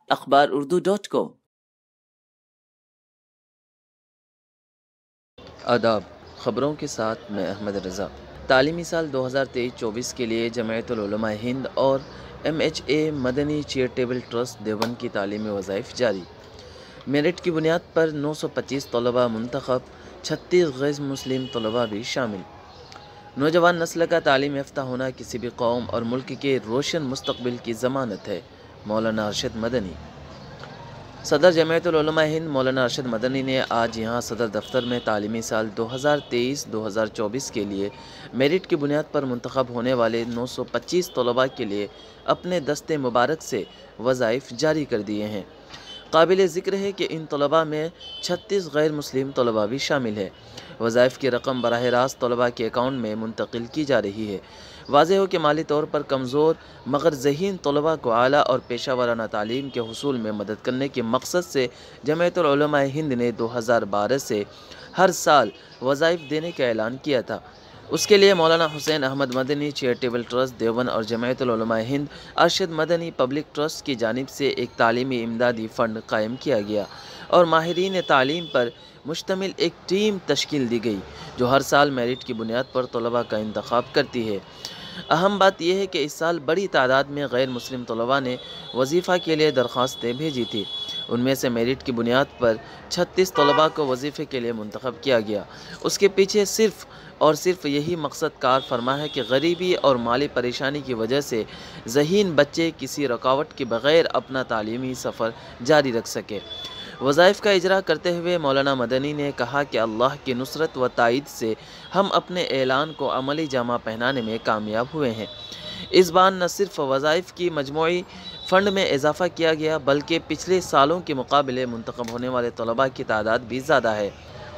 akhbarurdu.com। آداب، خبروں کے ساتھ میں احمد رضا۔ تعلیمی سال 2023-24 کے لیے جمعیت العلماء ہند اور MHA مدنی چیریٹیبل ٹرسٹ دیوبند کی تعلیمی وظائف جاری۔ میرٹ کی بنیاد پر 925 طلباء منتخب، 36 غیر مسلم طلباء بھی شامل۔ نوجوان نسل کا تعلیم یافتہ ہونا کسی بھی قوم اور ملک کے روشن مستقبل کی ضمانت ہے، مولانا ارشد مدنی۔ صدر جمعیت العلماء ہند مولانا ارشد مدنی نے آج یہاں صدر دفتر میں تعلیمی سال 2023-2024 کے لیے میرٹ کی بنیاد پر منتخب ہونے والے 925 طلباء کے لیے اپنے دست مبارک سے وظائف جاری کر دیے ہیں۔ قابل ذکر ہے کہ ان طلباء میں 36 غیر مسلم طلباء بھی شامل ہیں۔ وظائف کی رقم براہ راست طلباء کے اکاؤنٹ میں منتقل کی جا رہی ہے۔ واضح ہو کہ مالی طور پر کمزور مگر ذہین طلباء کو اعلیٰ اور پیشہ ورانہ تعلیم کے حصول میں مدد کرنے کے مقصد سے جمعیت العلماء ہند نے 2012 سے ہر سال وظائف دینے کا اعلان کیا تھا۔ اس کے لیے مولانا حسین احمد مدنی چیریٹیبل ٹرسٹ دیوبند اور جمعیت العلماء ہند ارشد مدنی پبلک ٹرسٹ کی جانب سے ایک تعلیمی امدادی فنڈ قائم کیا گیا اور ماہرین تعلیم پر مشتمل ایک ٹیم تشکیل دی گئی جو ہر سال میرٹ کی بنیاد پر طلباء کا انتخاب کرتی ہے۔ اہم بات یہ ہے کہ اس سال بڑی تعداد میں غیر مسلم طلباء نے وظیفہ کے لیے درخواستیں بھیجی تھی۔ ان میں سے میرٹ کی بنیاد پر 36 طلباء کو وظیفے کے لیے منتخب کیا گیا۔ اس کے پیچھے صرف اور صرف یہی مقصد کار فرما ہے کہ غریبی اور مالی پریشانی کی وجہ سے ذہین بچے کسی رکاوٹ کے بغیر اپنا تعلیمی سفر جاری رکھ سکے۔ وظائف کا اجرا کرتے ہوئے مولانا مدنی نے کہا کہ اللہ کی نصرت و تائید سے ہم اپنے اعلان کو عملی جامہ پہنانے میں کامیاب ہوئے ہیں۔ اس بار نہ صرف وظائف کی مجموعی فنڈ میں اضافہ کیا گیا بلکہ پچھلے سالوں کے مقابلے منتخب ہونے والے طلباء کی تعداد بھی زیادہ ہے۔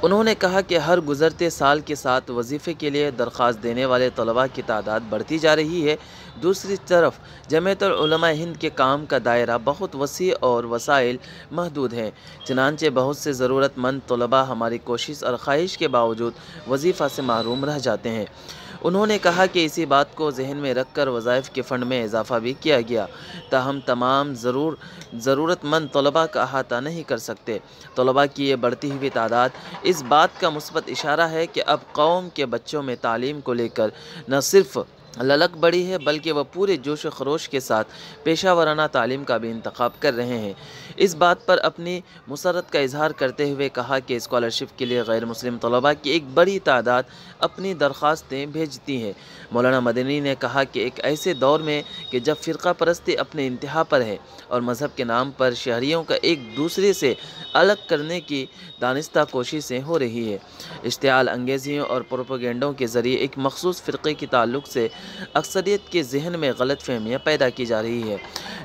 انہوں نے کہا کہ ہر گزرتے سال کے ساتھ وظیفے کے لیے درخواست دینے والے طلباء کی تعداد بڑھتی جا رہی ہے۔ دوسری طرف جمعیت العلماء ہند کے کام کا دائرہ بہت وسیع اور وسائل محدود ہیں، چنانچہ بہت سے ضرورت مند طلباء ہماری کوشش اور خواہش کے باوجود وظیفہ سے محروم رہ جاتے ہیں۔ انہوں نے کہا کہ اسی بات کو ذہن میں رکھ کر وظائف کے فنڈ میں اضافہ بھی کیا گیا، تاہم تمام ضرورت مند طلباء کا احاطہ نہیں کر سکتے۔ طلباء کی یہ بڑھتی ہوئی تعداد اس بات کا مثبت اشارہ ہے کہ اب قوم کے بچوں میں تعلیم کو لے کر نہ صرف للک بڑھی ہے بلکہ وہ پورے جوش و خروش کے ساتھ پیشہ ورانہ تعلیم کا بھی انتخاب کر رہے ہیں۔ اس بات پر اپنی مسرت کا اظہار کرتے ہوئے کہا کہ اسکالرشپ کے لیے غیر مسلم طلباء کی ایک بڑی تعداد اپنی درخواستیں بھیجتی ہے۔ مولانا مدنی نے کہا کہ ایک ایسے دور میں کہ جب فرقہ پرستی اپنے انتہا پر ہے اور مذہب کے نام پر شہریوں کا ایک دوسرے سے الگ کرنے کی دانستہ کوششیں ہو رہی ہے، اشتعال انگیزیوں اور پروپیگنڈوں کے ذریعے ایک مخصوص فرقے کے تعلق سے اکثریت کے ذہن میں غلط فہمیاں پیدا کی جا رہی ہے۔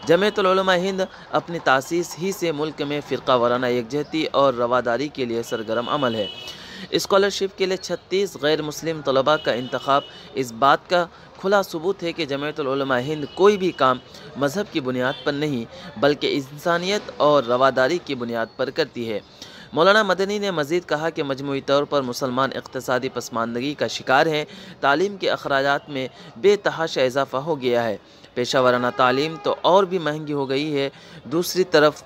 جمعیت العلماء ہند اپنی تاسیس ہی سے ملک میں فرقہ وارانہ یکجہتی اور رواداری کے لیے سرگرم عمل ہے۔ اسکالرشپ کے لیے 36 غیر مسلم طلباء کا انتخاب اس بات کا کھلا ثبوت ہے کہ جمعیت العلماء ہند کوئی بھی کام مذہب کی بنیاد پر نہیں بلکہ انسانیت اور رواداری کی بنیاد پر کرتی ہے۔ مولانا مدنی نے مزید کہا کہ مجموعی طور پر مسلمان اقتصادی پسماندگی کا شکار ہیں، تعلیم کے اخراجات میں بے تحاشا اضافہ ہو گیا ہے، پیشہ ورانہ تعلیم تو اور بھی مہنگی ہو گئی ہے۔ دوسری طرف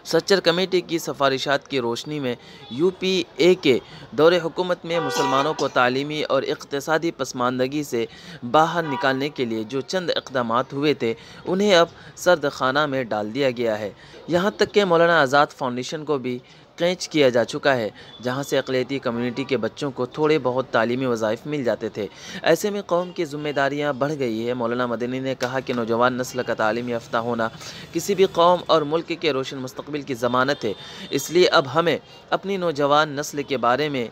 سچر کمیٹی کی سفارشات کی روشنی میں UPA کے دور حکومت میں مسلمانوں کو تعلیمی اور اقتصادی پسماندگی سے باہر نکالنے کے لیے جو چند اقدامات ہوئے تھے انہیں اب سرد خانہ میں ڈال دیا گیا ہے۔ یہاں تک کہ مولانا آزاد فاؤنڈیشن کو بھی قینچ کیا جا چکا ہے، جہاں سے اقلیتی کمیونٹی کے بچوں کو تھوڑے بہت تعلیمی وظائف مل جاتے تھے۔ ایسے میں قوم کی ذمہ داریاں بڑھ گئی ہے۔ مولانا مدنی نے کہا کہ نوجوان نسل کا تعلیم یافتہ ہونا کسی بھی قوم اور ملک کے روشن مستقبل کی ضمانت ہے، اس لیے اب ہمیں اپنی نوجوان نسل کے بارے میں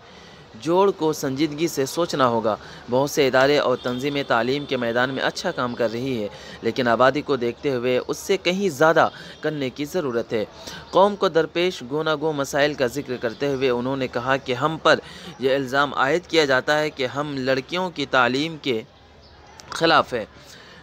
جوڑ کو سنجیدگی سے سوچنا ہوگا۔ بہت سے ادارے اور تنظیمیں تعلیم کے میدان میں اچھا کام کر رہی ہے، لیکن آبادی کو دیکھتے ہوئے اس سے کہیں زیادہ کرنے کی ضرورت ہے۔ قوم کو درپیش گوناگوں مسائل کا ذکر کرتے ہوئے انہوں نے کہا کہ ہم پر یہ الزام عائد کیا جاتا ہے کہ ہم لڑکیوں کی تعلیم کے خلاف ہیں،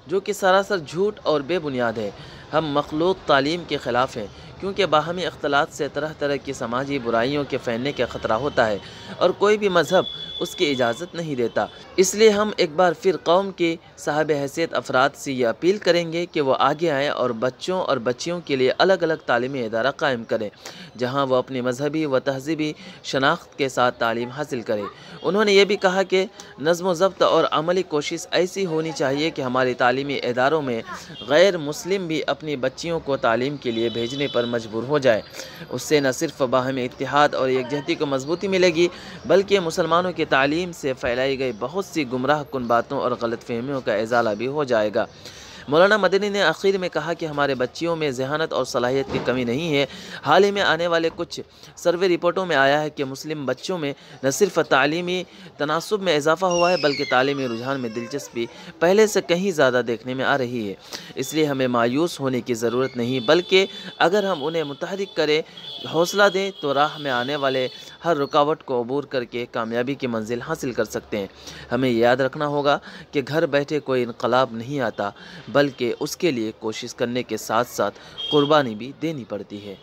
جو کہ سراسر جھوٹ اور بے بنیاد ہے۔ ہم مخلوط تعلیم کے خلاف ہیں کیونکہ باہمی اختلاط سے طرح طرح کی سماجی برائیوں کے پھیلنے کا خطرہ ہوتا ہے اور کوئی بھی مذہب اس کی اجازت نہیں دیتا۔ اس لیے ہم ایک بار پھر قوم کے صاحب حیثیت افراد سے یہ اپیل کریں گے کہ وہ آگے آئیں اور بچوں اور بچیوں کے لیے الگ الگ تعلیمی ادارہ قائم کریں جہاں وہ اپنی مذہبی و تہذیبی شناخت کے ساتھ تعلیم حاصل کریں۔ انہوں نے یہ بھی کہا کہ نظم و ضبط اور عملی کوشش ایسی ہونی چاہیے کہ ہمارے تعلیمی اداروں میں غیر مسلم بھی اپنی بچیوں کو تعلیم کے لیے بھیجنے پر مجبور ہو جائے۔ اس سے نہ صرف باہمی اتحاد اور یکجہتی کو مضبوطی ملے گی بلکہ مسلمانوں کی تعلیم سے پھیلائی گئی بہت سی گمراہ کن باتوں اور غلط فہمیوں کا ازالہ بھی ہو جائے گا۔ مولانا مدنی نے آخر میں کہا کہ ہمارے بچیوں میں ذہانت اور صلاحیت کی کمی نہیں ہے۔ حال ہی میں آنے والے کچھ سروے رپورٹوں میں آیا ہے کہ مسلم بچوں میں نہ صرف تعلیمی تناسب میں اضافہ ہوا ہے بلکہ تعلیمی رجحان میں دلچسپی پہلے سے کہیں زیادہ دیکھنے میں آ رہی ہے۔ اس لیے ہمیں مایوس ہونے کی ضرورت نہیں بلکہ اگر ہم انہیں متحرک کریں، حوصلہ دیں تو راہ میں آنے والے ہر رکاوٹ کو عبور کر کے کامیابی کی منزل حاصل کر سکتے ہیں۔ ہمیں یاد رکھنا ہوگا کہ گھر بیٹھے کوئی انقلاب نہیں آتا بلکہ اس کے لیے کوشش کرنے کے ساتھ ساتھ قربانی بھی دینی پڑتی ہے۔